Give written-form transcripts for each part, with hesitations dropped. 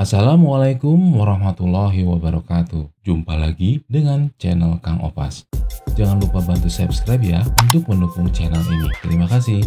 Assalamualaikum warahmatullahi wabarakatuh. Jumpa lagi dengan channel Kang Opas. Jangan lupa bantu subscribe ya untuk mendukung channel ini. Terima kasih.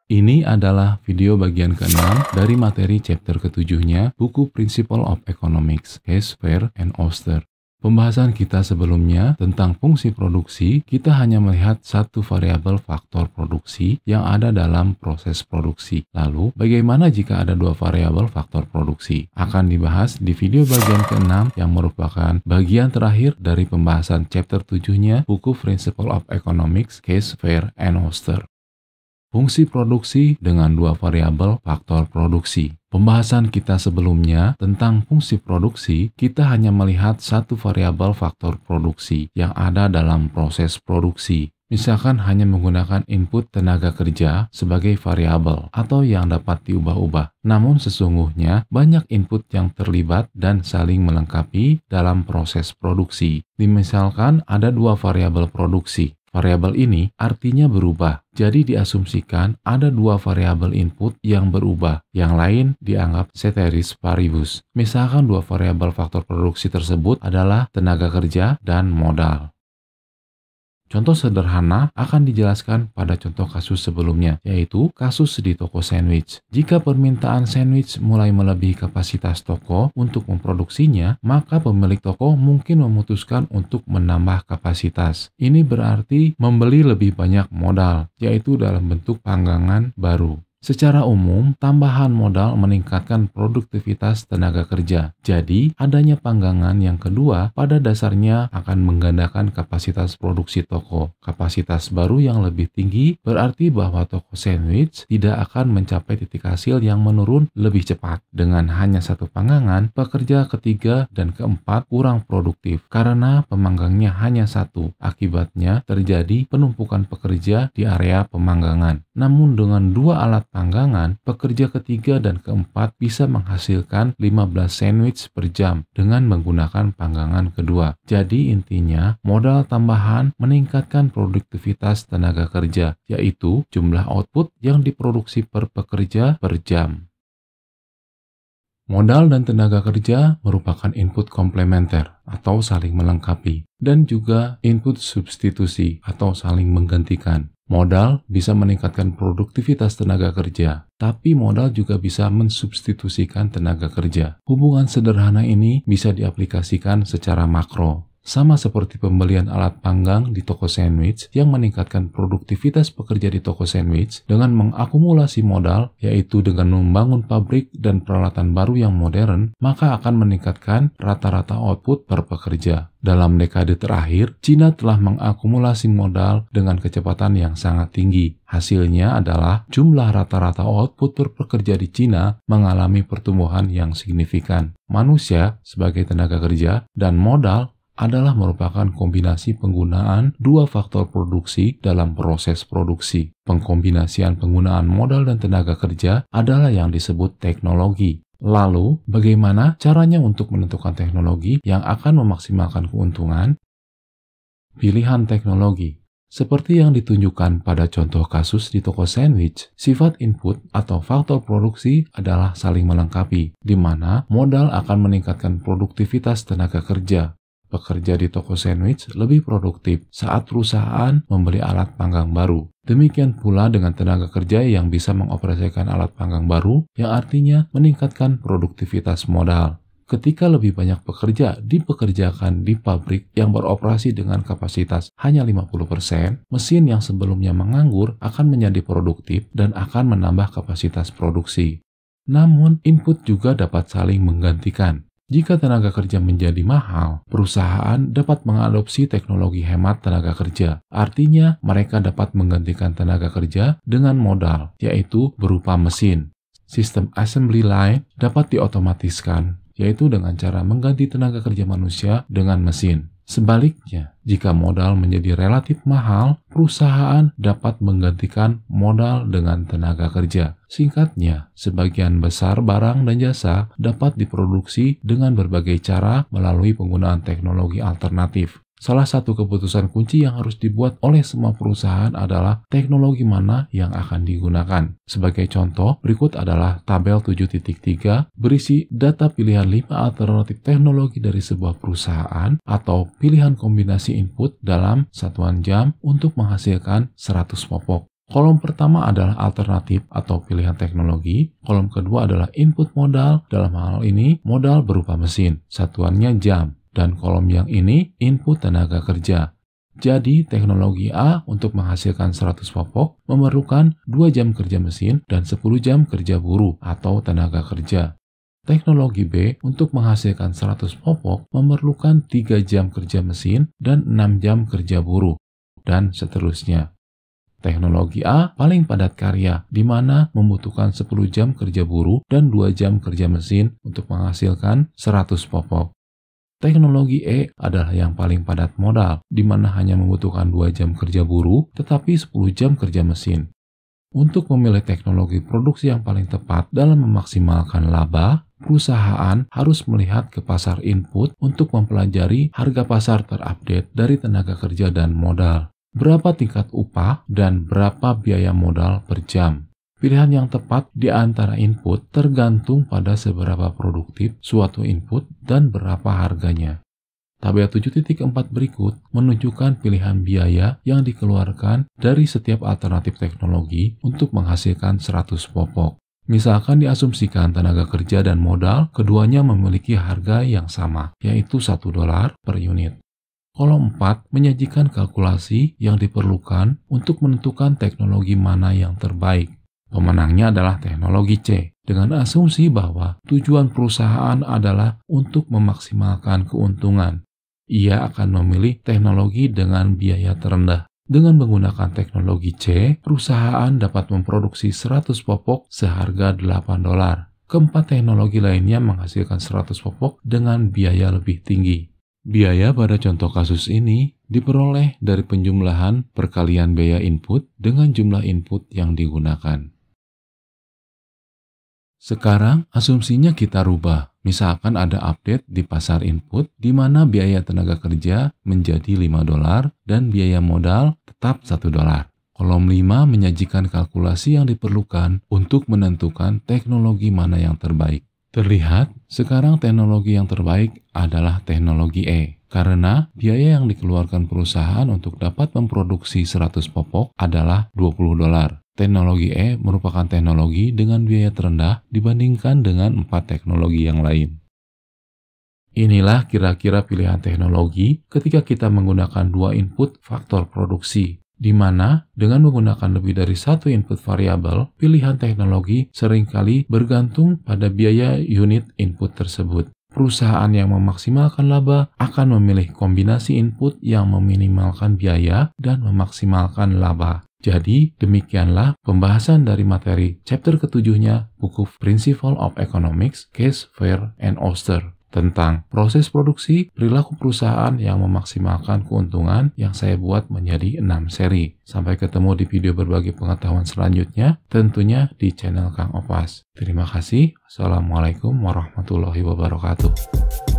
Ini adalah video bagian ke-6 dari materi chapter ke-7-nya buku Principle of Economics, Hayes, Fair, and Oster. Pembahasan kita sebelumnya tentang fungsi produksi, kita hanya melihat satu variabel faktor produksi yang ada dalam proses produksi. Lalu, bagaimana jika ada dua variabel faktor produksi? Akan dibahas di video bagian ke-6 yang merupakan bagian terakhir dari pembahasan chapter 7-nya buku Principle of Economics, Hayes, Fair, and Oster. Fungsi produksi dengan dua variabel faktor produksi. Pembahasan kita sebelumnya tentang fungsi produksi, kita hanya melihat satu variabel faktor produksi yang ada dalam proses produksi. Misalkan hanya menggunakan input tenaga kerja sebagai variabel atau yang dapat diubah-ubah. Namun sesungguhnya banyak input yang terlibat dan saling melengkapi dalam proses produksi. Misalkan ada dua variabel produksi. Variabel ini artinya berubah, jadi diasumsikan ada dua variabel input yang berubah, yang lain dianggap ceteris paribus. Misalkan dua variabel faktor produksi tersebut adalah tenaga kerja dan modal. Contoh sederhana akan dijelaskan pada contoh kasus sebelumnya, yaitu kasus di toko sandwich. Jika permintaan sandwich mulai melebihi kapasitas toko untuk memproduksinya, maka pemilik toko mungkin memutuskan untuk menambah kapasitas. Ini berarti membeli lebih banyak modal, yaitu dalam bentuk panggangan baru. Secara umum, tambahan modal meningkatkan produktivitas tenaga kerja. Jadi, adanya panggangan yang kedua pada dasarnya akan menggandakan kapasitas produksi toko. Kapasitas baru yang lebih tinggi berarti bahwa toko sandwich tidak akan mencapai titik hasil yang menurun lebih cepat. Dengan hanya satu panggangan, pekerja ketiga dan keempat kurang produktif karena pemanggangnya hanya satu. Akibatnya, terjadi penumpukan pekerja di area pemanggangan. Namun dengan dua alat panggangan, pekerja ketiga dan keempat bisa menghasilkan 15 sandwich per jam dengan menggunakan panggangan kedua. Jadi intinya, modal tambahan meningkatkan produktivitas tenaga kerja, yaitu jumlah output yang diproduksi per pekerja per jam. Modal dan tenaga kerja merupakan input komplementer atau saling melengkapi, dan juga input substitusi atau saling menggantikan. Modal bisa meningkatkan produktivitas tenaga kerja, tapi modal juga bisa mensubstitusikan tenaga kerja. Hubungan sederhana ini bisa diaplikasikan secara makro. Sama seperti pembelian alat panggang di toko sandwich yang meningkatkan produktivitas pekerja di toko sandwich dengan mengakumulasi modal, yaitu dengan membangun pabrik dan peralatan baru yang modern, maka akan meningkatkan rata-rata output per pekerja. Dalam dekade terakhir, Cina telah mengakumulasi modal dengan kecepatan yang sangat tinggi. Hasilnya adalah jumlah rata-rata output per pekerja di Cina mengalami pertumbuhan yang signifikan. Manusia sebagai tenaga kerja dan modal adalah merupakan kombinasi penggunaan dua faktor produksi dalam proses produksi. Pengkombinasian penggunaan modal dan tenaga kerja adalah yang disebut teknologi. Lalu, bagaimana caranya untuk menentukan teknologi yang akan memaksimalkan keuntungan? Pilihan teknologi. Seperti yang ditunjukkan pada contoh kasus di toko sandwich, sifat input atau faktor produksi adalah saling melengkapi, di mana modal akan meningkatkan produktivitas tenaga kerja. Pekerja di toko sandwich lebih produktif saat perusahaan membeli alat panggang baru. Demikian pula dengan tenaga kerja yang bisa mengoperasikan alat panggang baru, yang artinya meningkatkan produktivitas modal. Ketika lebih banyak pekerja dipekerjakan di pabrik yang beroperasi dengan kapasitas hanya 50%, mesin yang sebelumnya menganggur akan menjadi produktif dan akan menambah kapasitas produksi. Namun, input juga dapat saling menggantikan. Jika tenaga kerja menjadi mahal, perusahaan dapat mengadopsi teknologi hemat tenaga kerja. Artinya, mereka dapat menggantikan tenaga kerja dengan modal, yaitu berupa mesin. Sistem assembly line dapat diotomatiskan, yaitu dengan cara mengganti tenaga kerja manusia dengan mesin. Sebaliknya, jika modal menjadi relatif mahal, perusahaan dapat menggantikan modal dengan tenaga kerja. Singkatnya, sebagian besar barang dan jasa dapat diproduksi dengan berbagai cara melalui penggunaan teknologi alternatif. Salah satu keputusan kunci yang harus dibuat oleh semua perusahaan adalah teknologi mana yang akan digunakan. Sebagai contoh, berikut adalah tabel 7.3 berisi data pilihan 5 alternatif teknologi dari sebuah perusahaan atau pilihan kombinasi input dalam satuan jam untuk menghasilkan 100 popok. Kolom pertama adalah alternatif atau pilihan teknologi, kolom kedua adalah input modal, dalam hal ini modal berupa mesin, satuannya jam. Dan kolom yang ini input tenaga kerja. Jadi teknologi A untuk menghasilkan 100 popok memerlukan 2 jam kerja mesin dan 10 jam kerja buruh atau tenaga kerja. Teknologi B untuk menghasilkan 100 popok memerlukan 3 jam kerja mesin dan 6 jam kerja buruh, dan seterusnya. Teknologi A paling padat karya, di mana membutuhkan 10 jam kerja buruh dan 2 jam kerja mesin untuk menghasilkan 100 popok. Teknologi E adalah yang paling padat modal, di mana hanya membutuhkan 2 jam kerja buruh, tetapi 10 jam kerja mesin. Untuk memilih teknologi produksi yang paling tepat dalam memaksimalkan laba, perusahaan harus melihat ke pasar input untuk mempelajari harga pasar terupdate dari tenaga kerja dan modal. Berapa tingkat upah dan berapa biaya modal per jam. Pilihan yang tepat di antara input tergantung pada seberapa produktif suatu input dan berapa harganya. Tabel 7.4 berikut menunjukkan pilihan biaya yang dikeluarkan dari setiap alternatif teknologi untuk menghasilkan 100 popok. Misalkan diasumsikan tenaga kerja dan modal keduanya memiliki harga yang sama, yaitu $1 per unit. Kolom 4 menyajikan kalkulasi yang diperlukan untuk menentukan teknologi mana yang terbaik. Pemenangnya adalah teknologi C, dengan asumsi bahwa tujuan perusahaan adalah untuk memaksimalkan keuntungan. Ia akan memilih teknologi dengan biaya terendah. Dengan menggunakan teknologi C, perusahaan dapat memproduksi 100 popok seharga $8. Keempat teknologi lainnya menghasilkan 100 popok dengan biaya lebih tinggi. Biaya pada contoh kasus ini diperoleh dari penjumlahan perkalian biaya input dengan jumlah input yang digunakan. Sekarang asumsinya kita rubah. Misalkan ada update di pasar input di mana biaya tenaga kerja menjadi $5 dan biaya modal tetap $1. Kolom 5 menyajikan kalkulasi yang diperlukan untuk menentukan teknologi mana yang terbaik. Terlihat, sekarang teknologi yang terbaik adalah teknologi E, karena biaya yang dikeluarkan perusahaan untuk dapat memproduksi 100 popok adalah $20. Teknologi E merupakan teknologi dengan biaya terendah dibandingkan dengan 4 teknologi yang lain. Inilah kira-kira pilihan teknologi ketika kita menggunakan 2 input faktor produksi, di mana dengan menggunakan lebih dari 1 input variabel, pilihan teknologi seringkali bergantung pada biaya unit input tersebut. Perusahaan yang memaksimalkan laba akan memilih kombinasi input yang meminimalkan biaya dan memaksimalkan laba. Jadi, demikianlah pembahasan dari materi chapter ke-7-nya buku Principle of Economics, Case, Fair, and Oster tentang proses produksi perilaku perusahaan yang memaksimalkan keuntungan yang saya buat menjadi 6 seri. Sampai ketemu di video berbagi pengetahuan selanjutnya, tentunya di channel Kang Opas. Terima kasih. Assalamualaikum warahmatullahi wabarakatuh.